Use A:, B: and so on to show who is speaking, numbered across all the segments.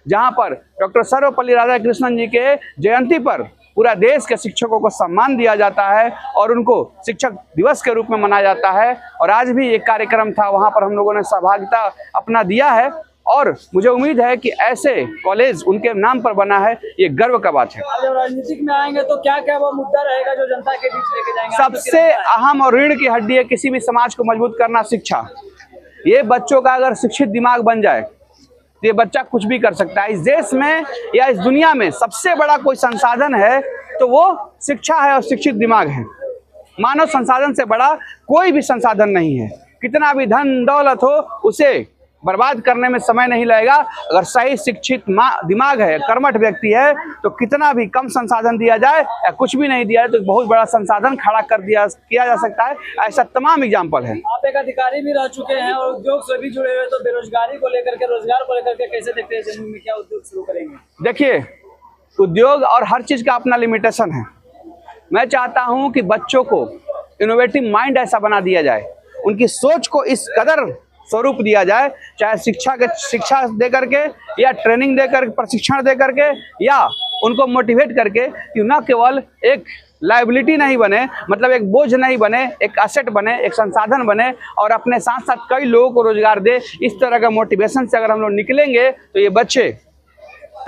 A: जहां पर डॉक्टर सर्वपल्ली राधाकृष्णन जी के जयंती पर पूरा देश के शिक्षकों को सम्मान दिया जाता है और उनको शिक्षक दिवस के रूप में मनाया जाता है। और आज भी एक कार्यक्रम था, वहां पर हम लोगों ने सहभागिता अपना दिया है और मुझे उम्मीद है कि ऐसे कॉलेज उनके नाम पर बना है, ये गर्व का बात है।
B: जब राजनीतिक में आएंगे तो क्या क्या वो मुद्दा रहेगा जो जनता के बीच लेके जाएंगे?
A: सबसे अहम और रीढ़ की हड्डी है किसी भी समाज को मजबूत करना शिक्षा। ये बच्चों का अगर शिक्षित दिमाग बन जाए तो ये बच्चा कुछ भी कर सकता है। इस देश में या इस दुनिया में सबसे बड़ा कोई संसाधन है तो वो शिक्षा है और शिक्षित दिमाग है। मानव संसाधन से बड़ा कोई भी संसाधन नहीं है। कितना भी धन दौलत हो, उसे बर्बाद करने में समय नहीं लगेगा। अगर सही शिक्षित दिमाग है, कर्मठ व्यक्ति है, तो कितना भी कम संसाधन दिया जाए या कुछ भी नहीं दिया जाए तो बहुत बड़ा संसाधन खड़ा कर किया जा सकता है। ऐसा तमाम एग्जाम्पल है।
B: आप एक अधिकारी भी रह चुके हैं और उद्योग से भी जुड़े हुए, तो बेरोजगारी को लेकर के, रोजगार को लेकर के कैसे देखते हैं? जमीन में क्या उद्योग शुरू करेंगे?
A: देखिए, उद्योग और हर चीज का अपना लिमिटेशन है। मैं चाहता हूं कि बच्चों को इनोवेटिव माइंड ऐसा बना दिया जाए, उनकी सोच को इस कदर स्वरूप दिया जाए, चाहे शिक्षा दे करके या ट्रेनिंग देकर, प्रशिक्षण दे करके, या उनको मोटिवेट करके कि न केवल एक लायबिलिटी नहीं बने, मतलब एक बोझ नहीं बने, एक एसेट बने, एक संसाधन बने और अपने साथ साथ कई लोगों को रोजगार दे। इस तरह का मोटिवेशन से अगर हम लोग निकलेंगे तो ये बच्चे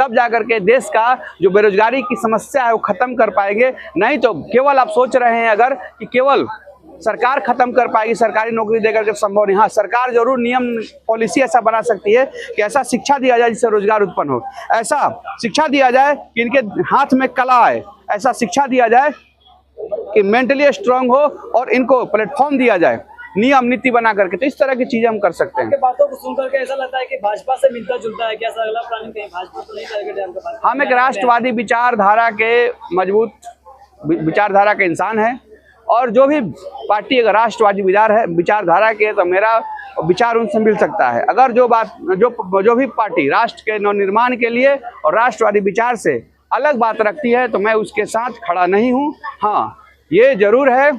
A: तब जाकर के देश का जो बेरोजगारी की समस्या है वो खत्म कर पाएंगे। नहीं तो केवल आप सोच रहे हैं अगर कि केवल सरकार खत्म कर पाएगी, सरकारी नौकरी देकर के संभव नहीं। हाँ, सरकार जरूर नियम पॉलिसी ऐसा बना सकती है कि ऐसा शिक्षा दिया जाए जिससे रोजगार उत्पन्न हो, ऐसा शिक्षा दिया जाए कि इनके हाथ में कला आए, ऐसा शिक्षा दिया जाए कि मेंटली स्ट्रांग हो और इनको प्लेटफॉर्म दिया जाए नियम नीति बना करके। तो इस तरह की चीजें हम कर सकते हैं।
B: बातों को सुनकर के ऐसा लगता है कि भाजपा से मिलता जुलता है क्या? अगला प्लानिंग कहीं भाजपा तो नहीं करेगा?
A: हम एक राष्ट्रवादी विचारधारा के मजबूत विचारधारा के इंसान हैं और जो भी पार्टी अगर राष्ट्रवादी विचारधारा के तो मेरा विचार उनसे मिल सकता है। अगर जो भी पार्टी राष्ट्र के नवनिर्माण के लिए और राष्ट्रवादी विचार से अलग बात रखती है तो मैं उसके साथ खड़ा नहीं हूँ। हाँ, ये जरूर है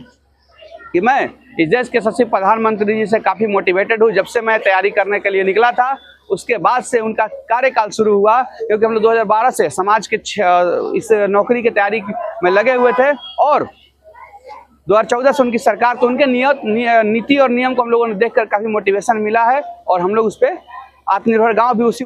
A: कि मैं इस देश के सचिव प्रधानमंत्री जी से काफ़ी मोटिवेटेड हूँ। जब से मैं तैयारी करने के लिए निकला था उसके बाद से उनका कार्यकाल शुरू हुआ, क्योंकि हम लोग 2012 से समाज के इस नौकरी की तैयारी में लगे हुए थे और 2014 से उनकी सरकार, तो उनके नीति और नियम को हम लोगों ने देखकर काफ़ी मोटिवेशन मिला है और हम लोग उस पर आत्मनिर्भर गाँव भी उसी